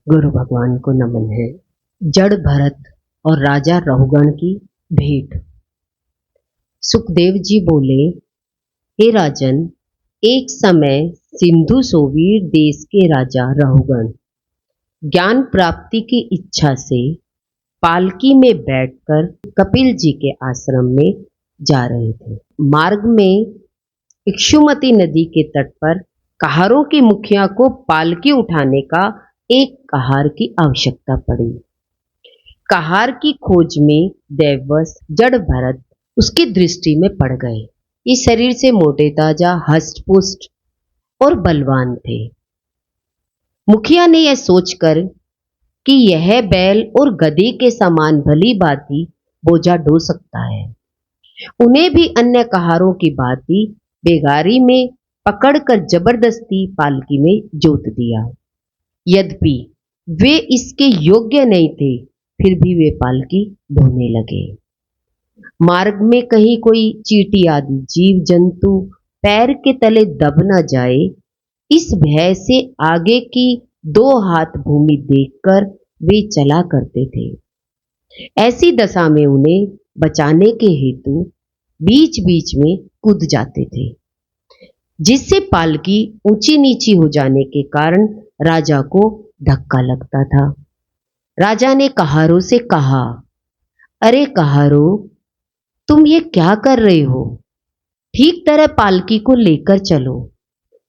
गुरु भगवान को नमन है। जड़ भरत और राजा रहुगण की भेंट। सुखदेव जी बोले, हे राजन, एक समय सिंधु सोवीर देश के राजा रहुगण ज्ञान प्राप्ति की इच्छा से पालकी में बैठकर कपिल जी के आश्रम में जा रहे थे। मार्ग में इक्षुमती नदी के तट पर कहारों के मुखिया को पालकी उठाने का एक कहार की आवश्यकता पड़ी। कहार की खोज में दैववश जड़ भरत उसकी दृष्टि में पड़ गए। इस शरीर से मोटे ताजा, हष्ट-पुष्ट और बलवान थे। मुखिया ने यह सोचकर कि यह बैल और गधे के समान भली भांति बोझा ढो सकता है, उन्हें भी अन्य कहारों की भांति बेगारी में पकड़कर जबरदस्ती पालकी में जोत दिया। यद्यपि वे इसके योग्य नहीं थे, फिर भी वे पालकी ढोने लगे। मार्ग में कहीं कोई चींटी आदि जीव जंतु पैर के तले दब न जाए, इस भय से आगे की 2 हाथ भूमि देखकर वे चला करते थे। ऐसी दशा में उन्हें बचाने के हेतु बीच बीच में कूद जाते थे, जिससे पालकी ऊंची नीची हो जाने के कारण राजा को धक्का लगता था। राजा ने कहारों से कहा, अरे कहारों, तुम ये क्या कर रहे हो? ठीक तरह पालकी को लेकर चलो,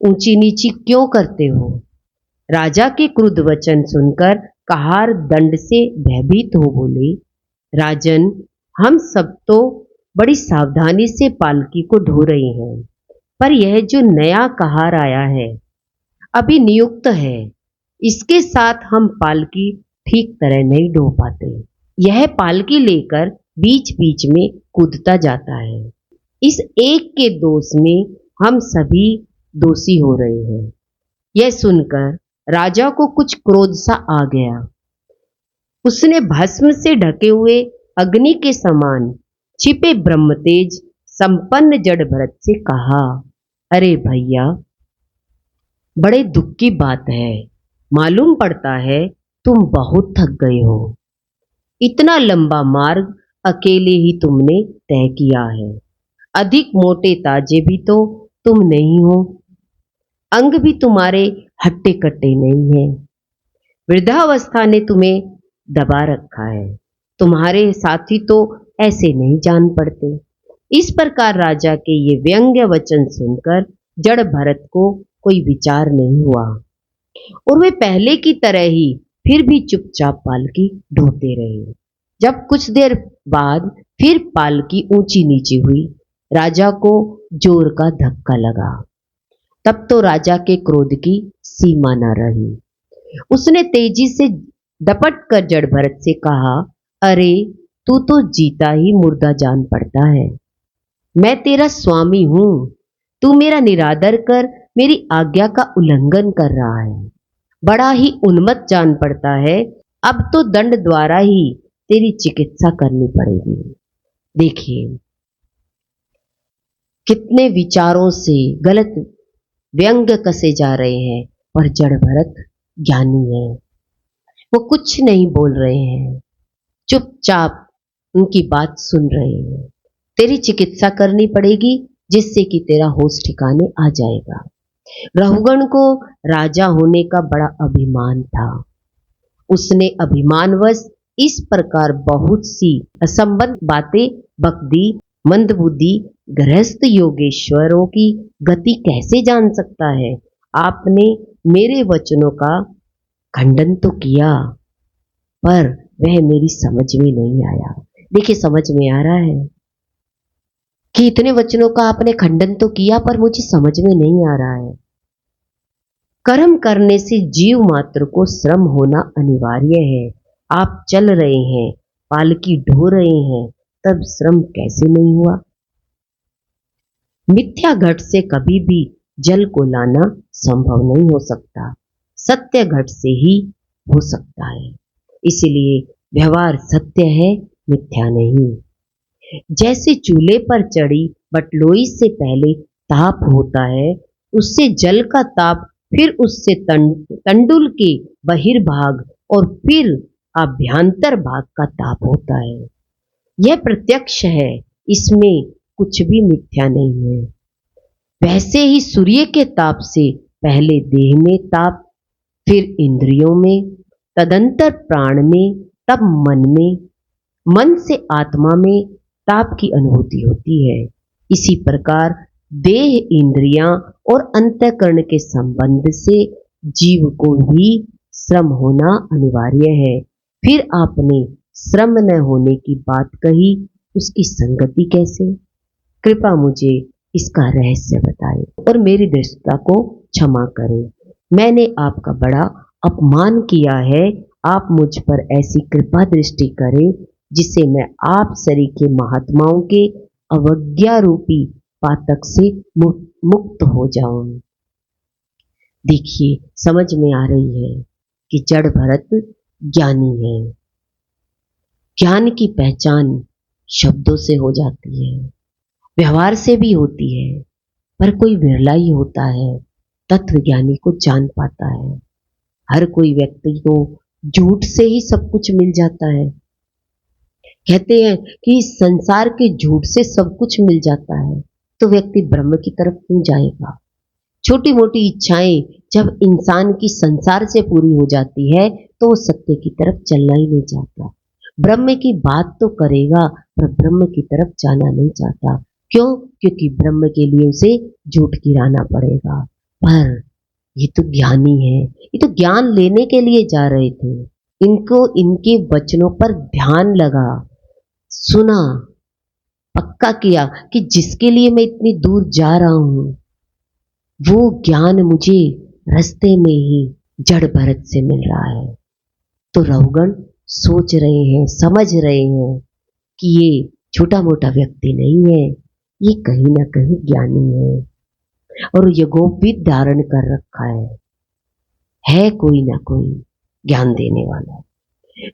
ऊंची नीची क्यों करते हो? राजा के क्रुद्ध वचन सुनकर कहार दंड से भयभीत हो बोले, राजन, हम सब तो बड़ी सावधानी से पालकी को ढो रहे हैं, पर यह जो नया कहार आया है, अभी नियुक्त है, इसके साथ हम पालकी ठीक तरह नहीं ढो पाते। यह पालकी लेकर बीच बीच में कूदता जाता है। इस एक के दोष में हम सभी दोषी हो रहे हैं। यह सुनकर राजा को कुछ क्रोध सा आ गया। उसने भस्म से ढके हुए अग्नि के समान छिपे ब्रह्मतेज संपन्न जड़ भरत से कहा, अरे भैया, बड़े दुख की बात है। मालूम पड़ता है तुम बहुत थक गए हो। इतना लंबा मार्ग अकेले ही तुमने तय किया है। अधिक मोटे ताजे भी तो तुम नहीं हो, अंग भी तुम्हारे हट्टे कट्टे नहीं है। वृद्धावस्था ने तुम्हें दबा रखा है। तुम्हारे साथी तो ऐसे नहीं जान पड़ते। इस प्रकार राजा के ये व्यंग्य वचन सुनकर जड़ भरत को कोई विचार नहीं हुआ और वे पहले की तरह ही फिर भी चुपचाप पालकी ढोते रहे। जब कुछ देर बाद फिर पालकी ऊंची नीची हुई, राजा को जोर का धक्का लगा। तब तो राजा के क्रोध की सीमा न रही। उसने तेजी से डपट कर जड़ भरत से कहा, अरे तू तो जीता ही मुर्दा जान पड़ता है। मैं तेरा स्वामी हूं, तू मेरा निरादर कर मेरी आज्ञा का उल्लंघन कर रहा है। बड़ा ही उन्मत्त जान पड़ता है। अब तो दंड द्वारा ही तेरी चिकित्सा करनी पड़ेगी। देखिए, कितने विचारों से गलत व्यंग्य कसे जा रहे हैं, पर जड़ भरत ज्ञानी है। वो कुछ नहीं बोल रहे हैं, चुपचाप उनकी बात सुन रहे हैं। तेरी चिकित्सा करनी पड़ेगी, जिससे कि तेरा होश ठिकाने आ जाएगा। रहुगण को राजा होने का बड़ा अभिमान था। उसने अभिमानवश इस प्रकार बहुत सी असंबद्ध बातें बक दी। मंदबुद्धि गृहस्थ योगेश्वरों की गति कैसे जान सकता है? आपने मेरे वचनों का खंडन तो किया, पर वह मेरी समझ में नहीं आया। देखिए, समझ में आ रहा है कि इतने वचनों का आपने खंडन तो किया, पर मुझे समझ में नहीं आ रहा है। कर्म करने से जीव मात्र को श्रम होना अनिवार्य है। आप चल रहे हैं, पालकी ढो रहे हैं, तब श्रम कैसे नहीं हुआ? मिथ्या घट से कभी भी जल को लाना संभव नहीं हो सकता। सत्य घट से ही हो सकता है। इसलिए व्यवहार सत्य है, मिथ्या नहीं। जैसे चूल्हे पर चढ़ी बटलोई से पहले ताप होता है, उससे जल का ताप फिर उससे तंडुल के बहिर्भाग और फिर आभ्यंतर भाग का ताप होता है। यह प्रत्यक्ष है, इसमें कुछ भी मिथ्या नहीं है। वैसे ही सूर्य के ताप से पहले देह में ताप, फिर इंद्रियों में, तदंतर प्राण में, तब मन में, मन से आत्मा में ताप की अनुभूति होती है। इसी प्रकार देह, इंद्रियां और अंतःकरण के संबंध से जीव को भी श्रम होना अनिवार्य है। फिर आपने श्रम न होने की बात कही, उसकी संगति कैसे? कृपा मुझे इसका रहस्य बताएं और मेरी दृष्टता को क्षमा करें। मैंने आपका बड़ा अपमान किया है। आप मुझ पर ऐसी कृपा दृष्टि करें जिससे मैं आप सरीखे महात्माओं के अवज्ञा रूपी पातक से मुक्त हो जाऊं। देखिए, समझ में आ रही है कि जड़ भरत ज्ञानी है। ज्ञान की पहचान शब्दों से हो जाती है, व्यवहार से भी होती है, पर कोई विरला ही होता है तत्व ज्ञानी को जान पाता है। हर कोई व्यक्ति को झूठ से ही सब कुछ मिल जाता है। कहते हैं कि इस संसार के झूठ से सब कुछ मिल जाता है, तो व्यक्ति ब्रह्म की तरफ क्यों जाएगा? छोटी मोटी इच्छाएं जब इंसान की संसार से पूरी हो जाती है तो वो सत्य की तरफ चलना ही नहीं चाहता। ब्रह्म की बात तो करेगा पर ब्रह्म की तरफ जाना नहीं चाहता। क्यों? क्योंकि ब्रह्म के लिए उसे झूठ गिराना पड़ेगा। पर ये तो ज्ञानी है, ये तो ज्ञान लेने के लिए जा रहे थे। इनको इनके वचनों पर ध्यान लगा, सुना, पक्का किया कि जिसके लिए मैं इतनी दूर जा रहा हूं वो ज्ञान मुझे रास्ते में ही जड़ भरत से मिल रहा है। तो रहुगण सोच रहे हैं, समझ रहे हैं कि ये छोटा मोटा व्यक्ति नहीं है, ये कहीं ना कहीं ज्ञानी है और यज्ञोपवीत धारण कर रखा है कोई ना कोई ज्ञान देने वाला।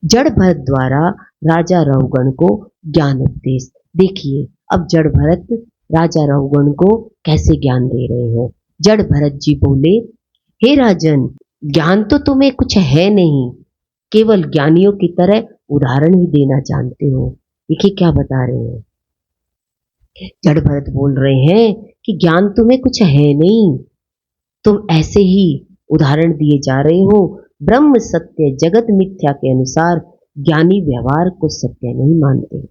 जड़ भरत द्वारा राजा रहुगण को ज्ञान उपदेश। देखिए, अब जड़ भरत राजा रहुगण को कैसे ज्ञान दे रहे हैं। जड़ भरत जी बोले, हे राजन, ज्ञान तो तुम्हें कुछ है नहीं, केवल ज्ञानियों की तरह उदाहरण ही देना जानते हो। देखिए क्या बता रहे हैं। जड़ भरत बोल रहे हैं कि ज्ञान तुम्हें कुछ है नहीं, तुम ऐसे ही उदाहरण दिए जा रहे हो। ब्रह्म सत्य जगत मिथ्या के अनुसार ज्ञानी व्यवहार को सत्य नहीं मानते।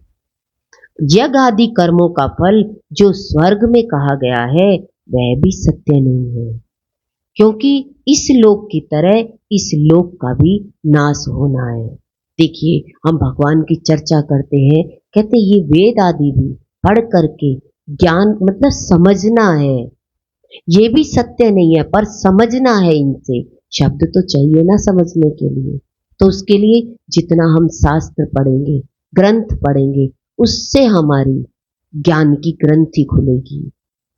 यज्ञ आदि कर्मों का फल जो स्वर्ग में कहा गया है वह भी सत्य नहीं है, क्योंकि इस लोक की तरह इस लोक का भी नाश होना है। देखिए, हम भगवान की चर्चा करते हैं, कहते ये वेद आदि भी पढ़ करके ज्ञान मतलब समझना है, ये भी सत्य नहीं है पर समझना है। इनसे शब्द तो चाहिए ना समझने के लिए, तो उसके लिए जितना हम शास्त्र पढ़ेंगे, ग्रंथ पढ़ेंगे, उससे हमारी ज्ञान की ग्रंथि खुलेगी,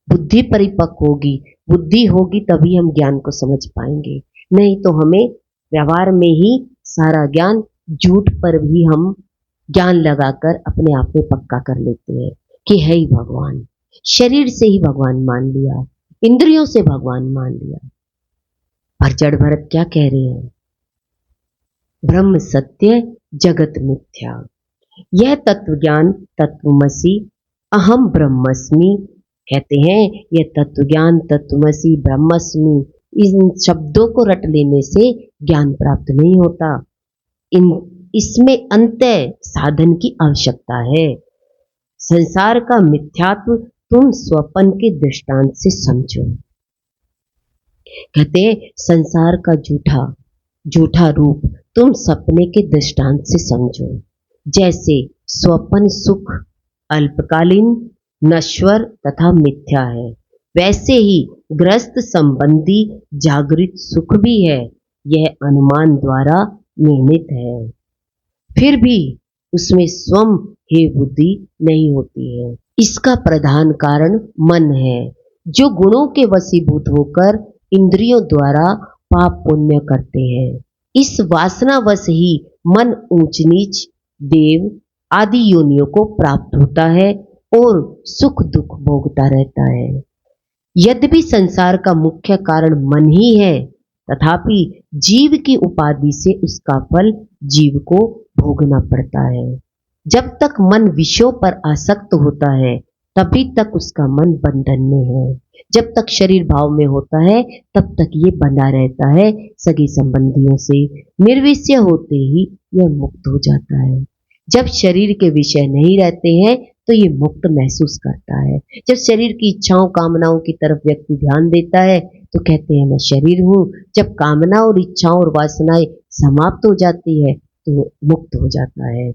बुद्धि परिपक्व होगी। बुद्धि होगी तभी हम ज्ञान को समझ पाएंगे, नहीं तो हमें व्यवहार में ही सारा ज्ञान, झूठ पर भी हम ज्ञान लगाकर अपने आप में पक्का कर लेते हैं कि है ही भगवान। शरीर से ही भगवान मान लिया, इंद्रियों से भगवान मान लिया। पर जड़ भरत क्या कह रहे हैं? ब्रह्म सत्य जगत मिथ्या। यह तत्व ज्ञान तत्वमसि अहम ब्रह्मस्मि, कहते हैं यह तत्व ज्ञान तत्वमसि ब्रह्मस्मि, इन शब्दों को रट लेने से ज्ञान प्राप्त नहीं होता। इसमें अंतः साधन की आवश्यकता है। संसार का मिथ्यात्व तुम स्वप्न के दृष्टांत से समझो। कहते हैं संसार का झूठा रूप तुम सपने के दृष्टांत से समझो। जैसे स्वप्न सुख अल्पकालीन, नश्वर तथा मिथ्या है, वैसे ही ग्रस्त संबंधी जागृत सुख भी है, यह अनुमान द्वारा निर्मित है। फिर भी उसमें स्वयं हे बुद्धि नहीं होती है। इसका प्रधान कारण मन है, जो गुणों के वशीभूत होकर इंद्रियों द्वारा पाप पुण्य करते हैं। इस वासनावश ही मन ऊंच नीच, देव आदि योनियों को प्राप्त होता है और सुख दुख भोगता रहता है। यद्यपि संसार का मुख्य कारण मन ही है, तथापि जीव की उपाधि से उसका फल जीव को भोगना पड़ता है। जब तक मन विषयों पर आसक्त होता है, तभी तक उसका मन बंधन में है। जब तक शरीर भाव में होता है, तब तक ये बंधा रहता है सगे संबंधियों से। निर्विषय होते ही यह मुक्त हो जाता है। जब शरीर के विषय नहीं रहते हैं, तो ये मुक्त महसूस करता है। जब शरीर की इच्छाओं कामनाओं की तरफ व्यक्ति ध्यान देता है, तो कहते हैं मैं शरीर हूँ। जब कामना और इच्छाओं और वासनाएं समाप्त हो जाती है, तो मुक्त हो जाता है।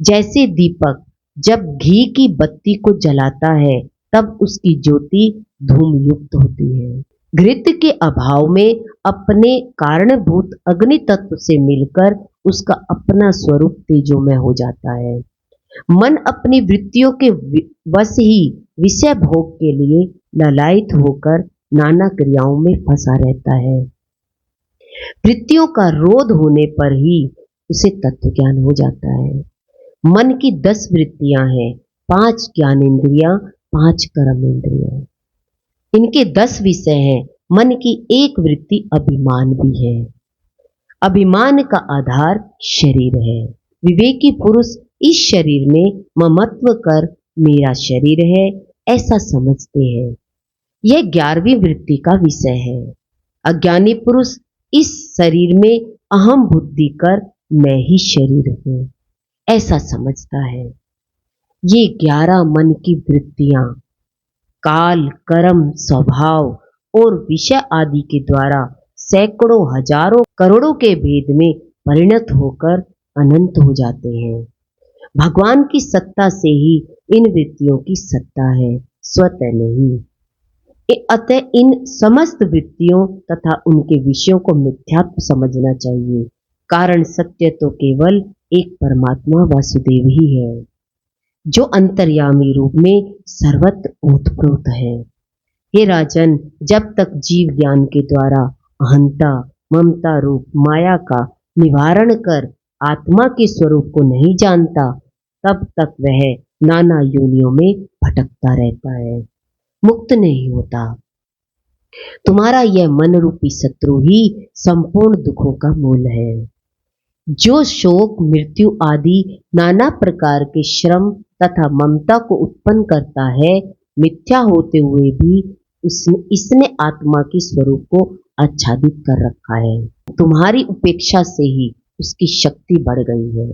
जैसे दीपक जब घी की बत्ती को जलाता है, तब उसकी ज्योति धूम युक्त होती है। घृत के अभाव में अपने कारणभूत अग्नि तत्व से मिलकर उसका अपना स्वरूप तेजोमय हो जाता है। मन अपनी वृत्तियों के वश ही विषय भोग के लिए ललायित होकर नाना क्रियाओं में फंसा रहता है। वृत्तियों का रोध होने पर ही उसे तत्व ज्ञान हो जाता है। मन की 10 वृत्तियां हैं, 5 ज्ञानेंद्रियां, 5 कर्म इंद्रियां। इनके 10 विषय हैं। मन की एक वृत्ति अभिमान भी है। अभिमान का आधार शरीर है। विवेकी पुरुष इस शरीर में ममत्व कर मेरा शरीर है ऐसा समझते हैं। यह 11वीं वृत्ति का विषय है। अज्ञानी पुरुष इस शरीर में अहम बुद्धि कर मैं ही शरीर हूं ऐसा समझता है। ये 11 मन की वृत्तियां काल, कर्म, स्वभाव और विषय आदि के द्वारा सैकड़ों, हजारों, करोड़ों के भेद में परिणत होकर अनंत हो जाते हैं। भगवान की सत्ता से ही इन वृत्तियों की सत्ता है, स्वतः नहीं। अतः इन समस्त वृत्तियों तथा उनके विषयों को मिथ्यात्व समझना चाहिए। कारण सत्य तो केवल एक परमात्मा वासुदेव ही है, जो अंतर्यामी रूप में सर्वत्र ओतप्रोत है। हे राजन, जब तक जीव ज्ञान के द्वारा अहंता, ममता रूप माया का निवारण कर आत्मा के स्वरूप को नहीं जानता, तब तक वह नाना योनियों में भटकता रहता है, मुक्त नहीं होता। तुम्हारा यह मन रूपी शत्रु ही संपूर्ण दुखों का मूल है, जो शोक, मृत्यु आदि नाना प्रकार के श्रम तथा ममता को उत्पन्न करता है। मिथ्या होते हुए भी इसने आत्मा के स्वरूप को आच्छादित कर रखा है। तुम्हारी उपेक्षा से ही उसकी शक्ति बढ़ गई है।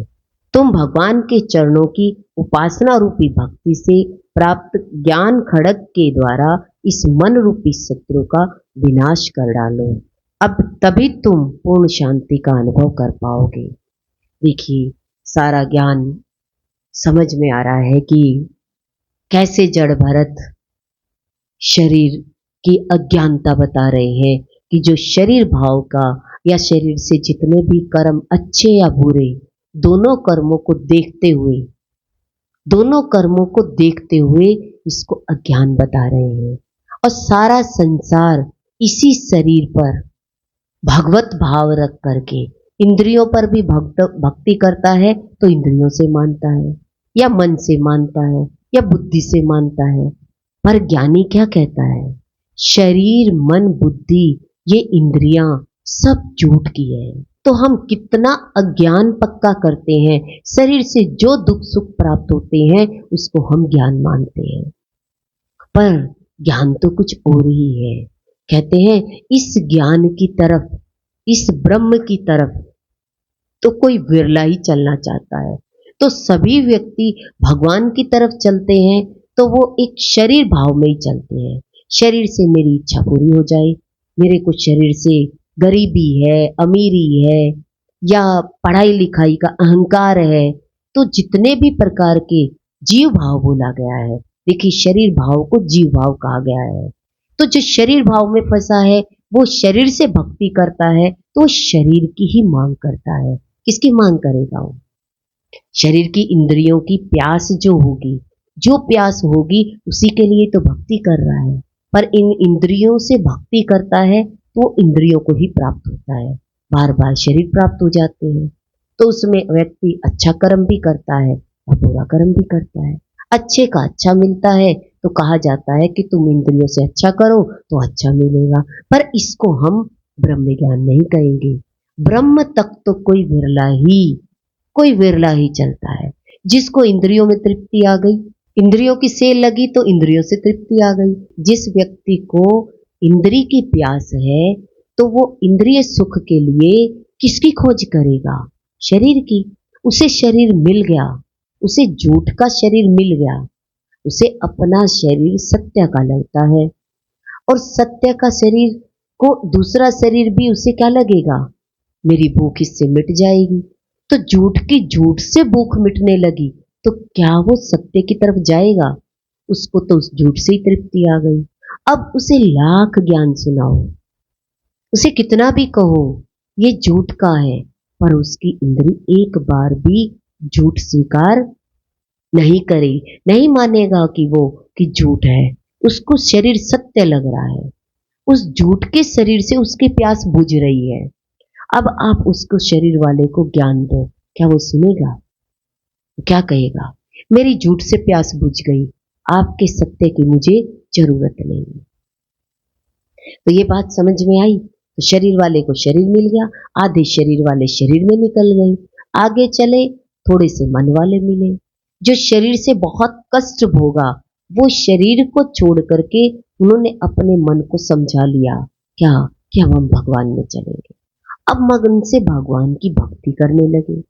तुम भगवान के चरणों की उपासना रूपी भक्ति से प्राप्त ज्ञान खड़ग के द्वारा इस मन रूपी शत्रु का विनाश कर डालो। अब तभी तुम पूर्ण शांति का अनुभव कर पाओगे। देखिए, सारा ज्ञान समझ में आ रहा है कि कैसे जड़ भरत शरीर की अज्ञानता बता रहे हैं कि जो शरीर भाव का या शरीर से जितने भी कर्म अच्छे या बुरे, दोनों कर्मों को देखते हुए इसको अज्ञान बता रहे हैं। और सारा संसार इसी शरीर पर भगवत भाव रख करके इंद्रियों पर भी भक्ति करता है, तो इंद्रियों से मानता है या मन से मानता है या बुद्धि से मानता है। पर ज्ञानी क्या कहता है? शरीर, मन, बुद्धि, ये इंद्रियां सब झूठ की है। तो हम कितना अज्ञान पक्का करते हैं। शरीर से जो दुख सुख प्राप्त होते हैं उसको हम ज्ञान मानते हैं, पर ज्ञान तो कुछ और ही है। कहते हैं इस ज्ञान की तरफ, इस ब्रह्म की तरफ तो कोई विरला ही चलना चाहता है। तो सभी व्यक्ति भगवान की तरफ चलते हैं तो वो एक शरीर भाव में ही चलते हैं। शरीर से मेरी इच्छा पूरी हो जाए, मेरे को शरीर से गरीबी है, अमीरी है या पढ़ाई लिखाई का अहंकार है, तो जितने भी प्रकार के जीव भाव बोला गया है, देखिए शरीर भाव को जीव भाव कहा गया है। तो जो शरीर भाव में फंसा है वो शरीर से भक्ति करता है तो शरीर की ही मांग करता है। किसकी मांग करेगा वो? शरीर की इंद्रियों की प्यास जो प्यास होगी उसी के लिए तो भक्ति कर रहा है। पर इन इंद्रियों से भक्ति करता है तो इंद्रियों को ही प्राप्त होता है, बार बार शरीर प्राप्त हो जाते हैं। तो उसमें व्यक्ति अच्छा कर्म भी करता है और बुरा कर्म भी करता है। अच्छे का अच्छा मिलता है तो कहा जाता है कि तुम इंद्रियों से अच्छा करो तो अच्छा मिलेगा, पर इसको हम ब्रह्म ज्ञान नहीं कहेंगे। ब्रह्म तक तो कोई विरला ही चलता है। जिसको इंद्रियों में तृप्ति आ गई, इंद्रियों की सेल लगी तो इंद्रियों से तृप्ति आ गई। जिस व्यक्ति को इंद्री की प्यास है तो वो इंद्रिय सुख के लिए किसकी खोज करेगा? शरीर की। उसे शरीर मिल गया, उसे झूठ का शरीर मिल गया, उसे अपना शरीर सत्य का लगता है, और सत्य का शरीर को दूसरा शरीर भी उसे क्या लगेगा? मेरी भूख इससे मिट जाएगी। तो झूठ से भूख मिटने लगी तो क्या वो सत्य की तरफ जाएगा? उसको तो उस झूठ से ही तृप्ति आ गई। अब उसे लाख ज्ञान सुनाओ, उसे कितना भी कहो ये झूठ का है, पर उसकी इंद्री एक बार भी झूठ स्वीकार नहीं करी, नहीं मानेगा कि वो कि झूठ है। उसको शरीर सत्य लग रहा है, उस झूठ के शरीर से उसकी प्यास बुझ रही है। अब आप उसको शरीर वाले को ज्ञान दो, क्या वो सुनेगा? क्या कहेगा? मेरी झूठ से प्यास बुझ गई, आपके सत्य की मुझे जरूरत नहीं। तो ये बात समझ में आई। तो शरीर वाले को शरीर मिल गया, आधे शरीर वाले शरीर में निकल गए। आगे चले, थोड़े से मन वाले मिले। जो शरीर से बहुत कष्ट भोगा वो शरीर को छोड़ करके उन्होंने अपने मन को समझा लिया क्या कि अब हम भगवान में चलेंगे। अब मगन से भगवान की भक्ति करने लगे।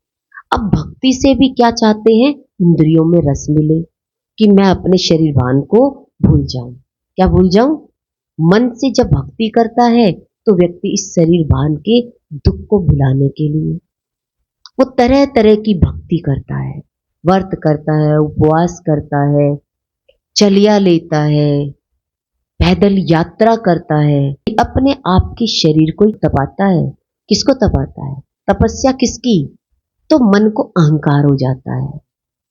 अब भक्ति से भी क्या चाहते हैं? इंद्रियों में रस मिले, कि मैं अपने शरीर भान को भूल जाऊं। क्या भूल जाऊं? मन से जब भक्ति करता है तो व्यक्ति इस शरीर भान के दुख को भुलाने के लिए वो तरह तरह की भक्ति करता है, व्रत करता है, उपवास करता है, चलिया लेता है, पैदल यात्रा करता है, अपने आप के शरीर को ही तपाता है। किसको तपाता है? तपस्या किसकी? तो मन को अहंकार हो जाता है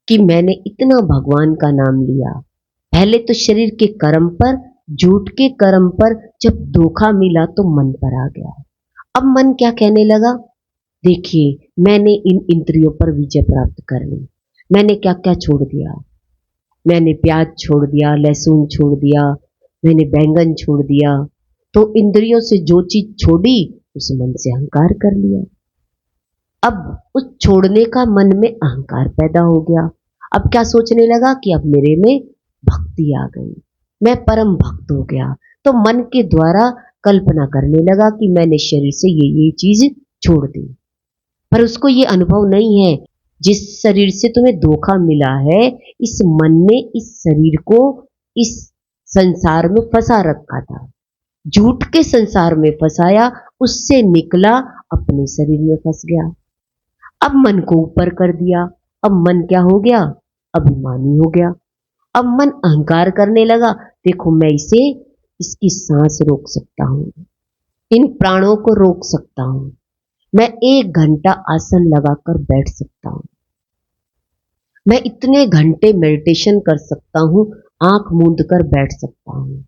कि मैंने इतना भगवान का नाम लिया। पहले तो शरीर के कर्म पर, झूठ के कर्म पर जब धोखा मिला तो मन पर आ गया। अब मन क्या कहने लगा? देखिए, मैंने इन इंद्रियों पर विजय प्राप्त कर ली। मैंने क्या क्या छोड़ दिया? मैंने प्याज छोड़ दिया, लहसुन छोड़ दिया, मैंने बैंगन छोड़ दिया। तो इंद्रियों से जो चीज छोड़ी उस मन से अहंकार कर लिया। अब उस छोड़ने का मन में अहंकार पैदा हो गया। अब क्या सोचने लगा कि अब मेरे में भक्ति आ गई, मैं परम भक्त हो गया। तो मन के द्वारा कल्पना करने लगा कि मैंने शरीर से ये चीज छोड़ दी। पर उसको ये अनुभव नहीं है, जिस शरीर से तुम्हें धोखा मिला है इस मन ने इस शरीर को इस संसार में फंसा रखा था, झूठ के संसार में फंसाया, उससे निकला अपने शरीर में फंस गया। अब मन को ऊपर कर दिया। अब मन क्या हो गया? अभिमानी हो गया। अब मन अहंकार करने लगा, देखो मैं इसकी सांस रोक सकता हूं, इन प्राणों को रोक सकता हूं, मैं 1 घंटा आसन लगाकर बैठ सकता हूं, मैं इतने घंटे मेडिटेशन कर सकता हूं, आंख मूंद कर बैठ सकता हूं।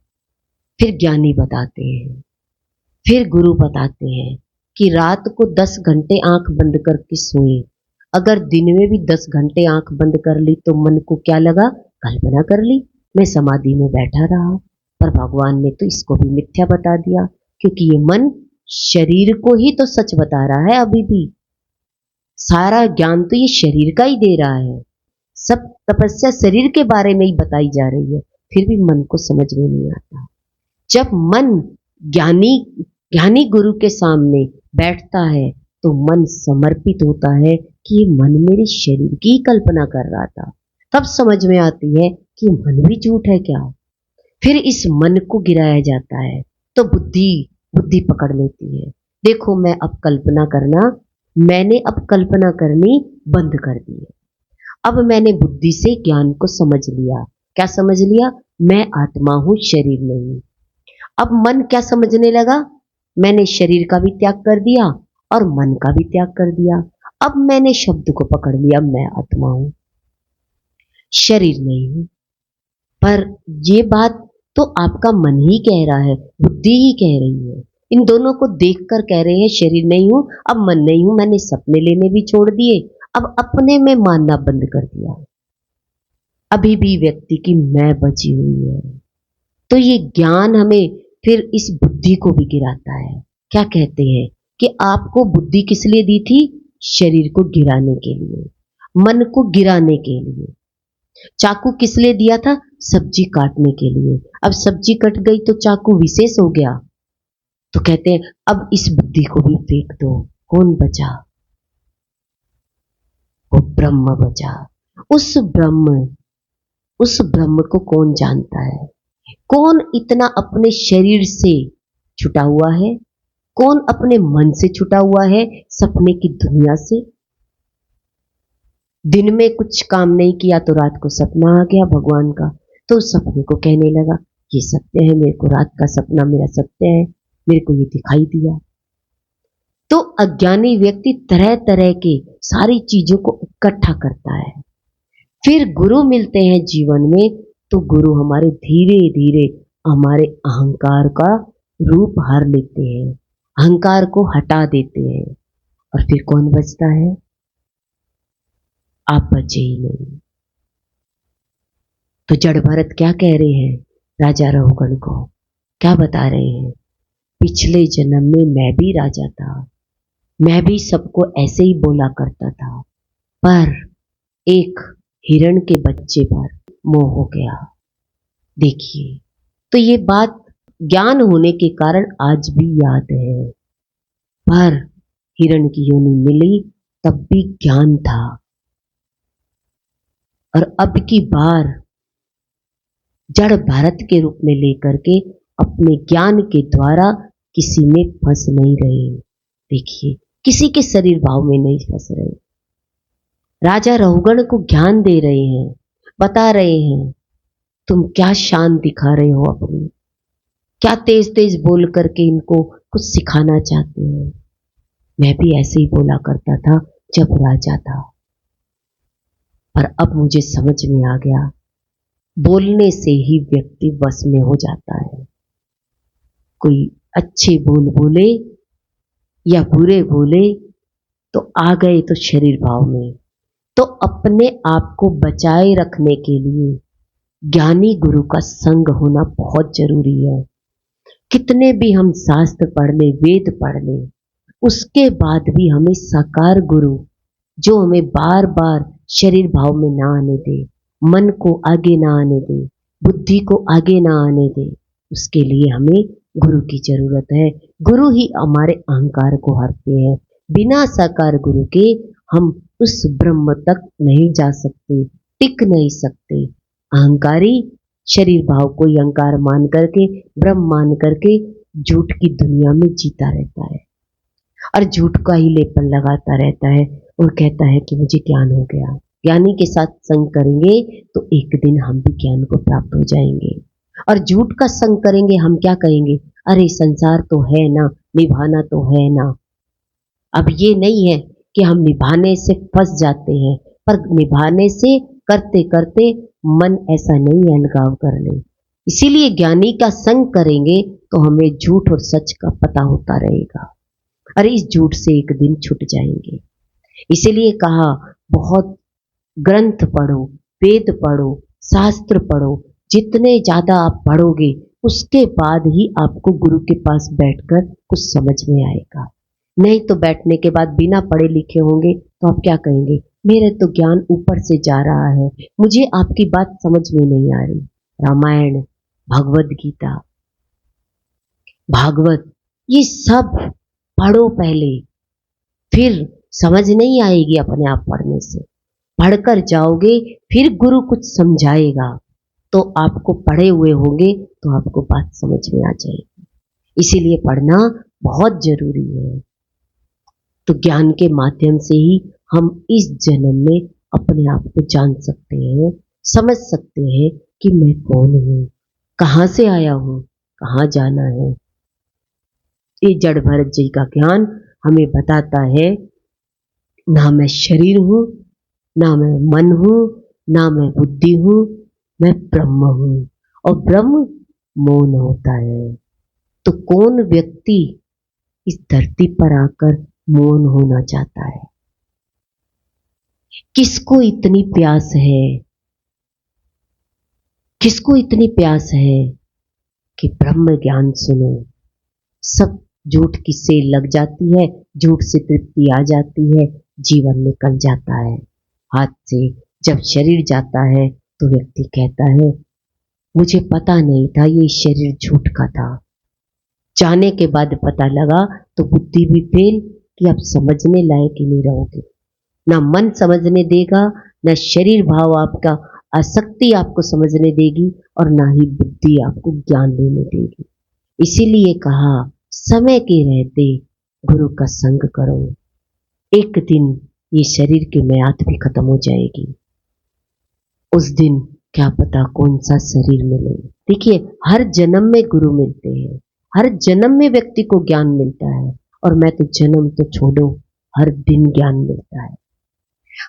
फिर ज्ञानी बताते हैं, फिर गुरु बताते हैं कि रात को 10 घंटे आंख बंद करके सोए। अगर दिन में भी 10 घंटे आंख बंद कर ली तो मन को क्या लगा? कल्पना कर ली मैं समाधि में बैठा रहा। पर भगवान ने तो इसको भी मिथ्या बता दिया, क्योंकि ये मन शरीर को ही तो सच बता रहा है। अभी भी सारा ज्ञान तो ये शरीर का ही दे रहा है, सब तपस्या शरीर के बारे में ही बताई जा रही है, फिर भी मन को समझ में नहीं आता। जब मन ज्ञानी गुरु के सामने बैठता है तो मन समर्पित होता है कि ये मन मेरे शरीर की कल्पना कर रहा था। तब समझ में आती है कि मन भी झूठ है क्या। फिर इस मन को गिराया जाता है तो बुद्धि पकड़ लेती है। देखो मैंने अब कल्पना करनी बंद कर दी है। अब मैंने बुद्धि से ज्ञान को समझ लिया। क्या समझ लिया? मैं आत्मा हूं, शरीर नहीं। अब मन क्या समझने लगा? मैंने शरीर का भी त्याग कर दिया और मन का भी त्याग कर दिया। अब मैंने शब्द को पकड़ लिया, मैं आत्मा हूं, शरीर नहीं हूं। पर ये बात तो आपका मन ही कह रहा है, बुद्धि ही कह रही है। इन दोनों को देखकर कह रहे हैं शरीर नहीं हूं, अब मन नहीं हूं। मैंने सपने लेने भी छोड़ दिए, अब अपने में मानना बंद कर दिया। अभी भी व्यक्ति की मैं बची हुई है। तो ये ज्ञान हमें फिर इस बुद्धि को भी गिराता है। क्या कहते हैं कि आपको बुद्धि किस लिए दी थी? शरीर को गिराने के लिए, मन को गिराने के लिए। चाकू किस लिए दिया था? सब्जी काटने के लिए। अब सब्जी कट गई तो चाकू विशेष हो गया, तो कहते हैं अब इस बुद्धि को भी फेंक दो। कौन बचा? वो ब्रह्म बचा। उस ब्रह्म उस ब्रह्म को कौन जानता है? कौन इतना अपने शरीर से छुटा हुआ है? कौन अपने मन से छुटा हुआ है? सपने की दुनिया से। दिन में कुछ काम नहीं किया तो रात को सपना आ गया भगवान का, तो उस सपने को कहने लगा ये सत्य है, मेरे को रात का सपना मेरा सत्य है, मेरे को ये दिखाई दिया। तो अज्ञानी व्यक्ति तरह तरह के सारी चीजों को इकट्ठा करता है। फिर गुरु मिलते हैं जीवन में, तो गुरु हमारे धीरे धीरे हमारे अहंकार का रूप हर लेते हैं, अहंकार को हटा देते हैं। और फिर कौन बचता है? आप बचे ही नहीं। तो जड़ भरत क्या कह रहे हैं राजा रहुगण को? क्या बता रहे हैं? पिछले जन्म में मैं भी राजा था, मैं भी सबको ऐसे ही बोला करता था, पर एक हिरण के बच्चे पर मोह हो गया। देखिए, तो ये बात ज्ञान होने के कारण आज भी याद है। पर हिरण की योनि मिली तब भी ज्ञान था, और अब की बार जड़ भारत के रूप में लेकर के अपने ज्ञान के द्वारा किसी में फंस नहीं रहे। देखिए, किसी के शरीर भाव में नहीं फंस रहे। राजा रहुगण को ज्ञान दे रहे हैं, बता रहे हैं तुम क्या शान दिखा रहे हो अपनी, क्या तेज तेज बोल करके इनको कुछ सिखाना चाहते हो। मैं भी ऐसे ही बोला करता था जब राजा था, पर अब मुझे समझ में आ गया, बोलने से ही व्यक्ति वश में हो जाता है। कोई अच्छे बोल बोले या बुरे बोले तो आ गए तो शरीर भाव में। तो अपने आप को बचाए रखने के लिए ज्ञानी गुरु का संग होना बहुत जरूरी है। कितने भी हम शास्त्र पढ़ ले, वेद पढ़ ले, उसके बाद भी हमें साकार गुरु जो हमें बार बार शरीर भाव में ना आने दे, मन को आगे ना आने दे, बुद्धि को आगे ना आने दे, उसके लिए हमें गुरु की जरूरत है। गुरु ही हमारे अहंकार को हरते हैं। बिना साकार गुरु के हम उस ब्रह्म तक नहीं जा सकते, टिक नहीं सकते। अहंकारी शरीर भाव को अहंकार मान करके, ब्रह्म मान करके झूठ की दुनिया में जीता रहता है और झूठ का ही लेपन लगाता रहता है और कहता है कि मुझे ज्ञान हो गया। ज्ञानी के साथ संग करेंगे तो एक दिन हम भी ज्ञान को प्राप्त हो जाएंगे। और झूठ का संग करेंगे, हम क्या कहेंगे? अरे संसार तो है ना, निभाना तो है ना। अब ये नहीं है कि हम निभाने से फंस जाते हैं, पर निभाने से करते करते मन ऐसा नहीं है अलगाव कर ले। इसीलिए ज्ञानी का संग करेंगे तो हमें झूठ और सच का पता होता रहेगा, अरे इस झूठ से एक दिन छूट जाएंगे। इसीलिए कहा बहुत ग्रंथ पढ़ो, वेद पढ़ो, शास्त्र पढ़ो। जितने ज्यादा आप पढ़ोगे उसके बाद ही आपको गुरु के पास बैठकर कुछ समझ में आएगा। नहीं तो बैठने के बाद बिना पढ़े लिखे होंगे तो आप क्या कहेंगे? मेरे तो ज्ञान ऊपर से जा रहा है, मुझे आपकी बात समझ में नहीं आ रही। रामायण, भगवद गीता, भागवत, ये सब पढ़ो पहले, फिर समझ नहीं आएगी अपने आप पढ़ने से। पढ़कर जाओगे फिर गुरु कुछ समझाएगा तो आपको पढ़े हुए होंगे तो आपको बात समझ में आ जाएगी। इसीलिए पढ़ना बहुत जरूरी है। तो ज्ञान के माध्यम से ही हम इस जन्म में अपने आप को जान सकते हैं, समझ सकते हैं कि मैं कौन हूं, कहां से आया हूं, कहां जाना है। ये जड़ भरत जी का ज्ञान हमें बताता है, ना मैं शरीर हूं, ना मैं मन हूं, ना मैं बुद्धि हूं, मैं ब्रह्म हूं। और ब्रह्म मौन होता है। तो कौन व्यक्ति इस धरती पर आकर मौन होना चाहता है? किसको इतनी प्यास है किसको इतनी प्यास है कि ब्रह्म ज्ञान सुनो। सब झूठ की सेल लग जाती है, झूठ से तृप्ति आ जाती है, जीवन निकल जाता है हाथ से। जब शरीर जाता है तो व्यक्ति कहता है मुझे पता नहीं था ये शरीर झूठ का था। जाने के बाद पता लगा तो बुद्धि भी फेल कि अब समझने लायक ही नहीं रहोगे। ना मन समझने देगा, ना शरीर भाव आपका आसक्ति आपको समझने देगी, और ना ही बुद्धि आपको ज्ञान देने देगी। इसीलिए कहा समय के रहते गुरु का संग करो। एक दिन ये शरीर की म्याद भी खत्म हो जाएगी। उस दिन क्या पता कौन सा शरीर मिले। देखिए, हर जन्म में गुरु मिलते हैं, हर जन्म में व्यक्ति को ज्ञान मिलता है। और मैं तो जन्म तो छोड़ो, हर दिन ज्ञान मिलता है।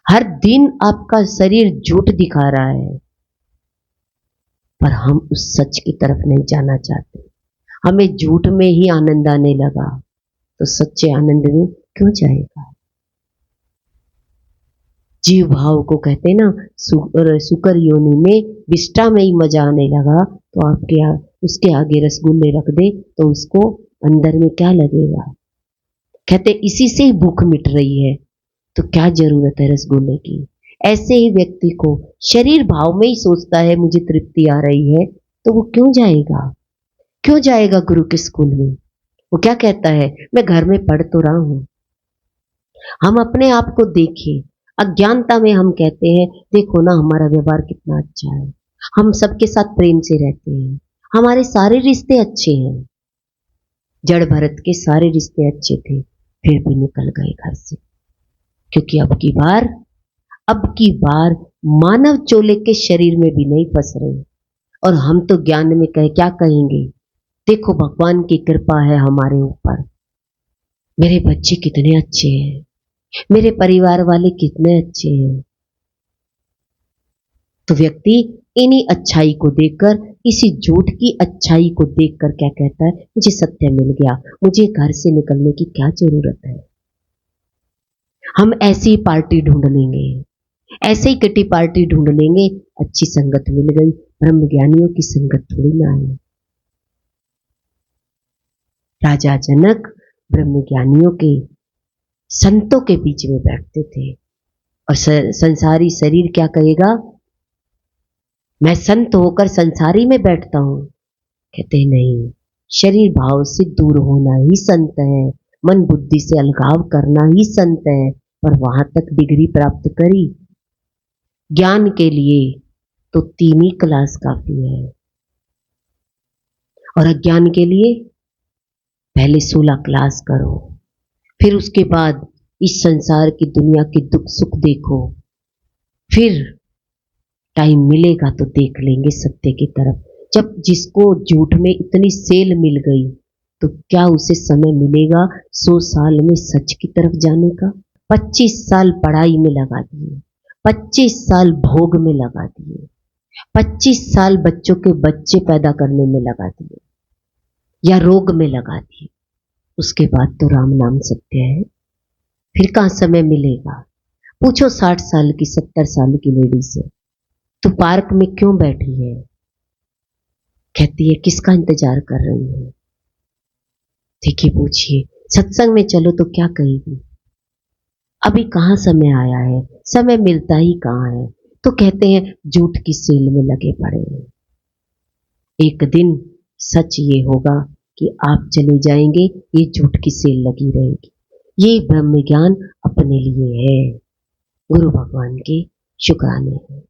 हर दिन आपका शरीर झूठ दिखा रहा है, पर हम उस सच की तरफ नहीं जाना चाहते। हमें झूठ में ही आनंद आने लगा तो सच्चे आनंद में क्यों जाएगा। जीव भाव को कहते ना, सुकर योनि में विष्ठा में ही मजा आने लगा तो आपके उसके आगे रसगुल्ले रख दे तो उसको अंदर में क्या लगेगा। कहते इसी से ही भूख मिट रही है तो क्या जरूरत है रसगुल्ले की। ऐसे ही व्यक्ति को शरीर भाव में ही सोचता है मुझे तृप्ति आ रही है तो वो क्यों जाएगा गुरु के स्कूल में। वो क्या कहता है मैं घर में पढ़ तो रहा हूं। हम अपने आप को देखें। अज्ञानता में हम कहते हैं देखो ना हमारा व्यवहार कितना अच्छा है, हम सबके साथ प्रेम से रहते हैं, हमारे सारे रिश्ते अच्छे हैं। जड़ भरत के सारे रिश्ते अच्छे थे, फिर भी निकल गए घर से, क्योंकि अब की बार मानव चोले के शरीर में भी नहीं फंस रहे। और हम तो ज्ञान में क्या कहेंगे, देखो भगवान की कृपा है हमारे ऊपर, मेरे बच्चे कितने अच्छे हैं, मेरे परिवार वाले कितने अच्छे हैं। तो व्यक्ति इन्हीं अच्छाई को देखकर, इसी झूठ की अच्छाई को देखकर क्या कहता है मुझे सत्य मिल गया, मुझे घर से निकलने की क्या जरूरत है। हम ऐसी पार्टी ढूंढ लेंगे, ऐसे ही किटी पार्टी ढूंढ लेंगे, अच्छी संगत मिल गई। ब्रह्म ज्ञानियों की संगत थोड़ी ना है। राजा जनक ब्रह्म ज्ञानियों के संतों के बीच में बैठते थे, और संसारी शरीर क्या कहेगा, मैं संत होकर संसारी में बैठता हूं। कहते नहीं, शरीर भाव से दूर होना ही संत है, मन बुद्धि से अलगाव करना ही संत है। पर वहां तक डिग्री प्राप्त करी, ज्ञान के लिए तो 3 ही क्लास काफी है, और अज्ञान के लिए पहले 16 क्लास करो, फिर उसके बाद इस संसार की दुनिया के दुख सुख देखो, फिर टाइम मिलेगा तो देख लेंगे सत्य की तरफ। जब जिसको झूठ में इतनी सेल मिल गई तो क्या उसे समय मिलेगा 100 साल में सच की तरफ जाने का। 25 साल पढ़ाई में लगा दिए, 25 साल भोग में लगा दिए, 25 साल बच्चों के बच्चे पैदा करने में लगा दिए या रोग में लगा दिए। उसके बाद तो राम नाम सत्य है, फिर कहां समय मिलेगा। पूछो 60 साल की 70 साल की लेडी से, तू पार्क में क्यों बैठी है, कहती है किसका इंतजार कर रही है। देखिए पूछिए, सत्संग में चलो तो क्या कहेगी, अभी कहां समय आया है, समय मिलता ही कहां है। तो कहते हैं झूठ की सेल में लगे पड़े हैं। एक दिन सच ये होगा कि आप चले जाएंगे, ये झूठ की सेल लगी रहेगी। ये ब्रह्म ज्ञान अपने लिए है, गुरु भगवान के शुक्राने हैं।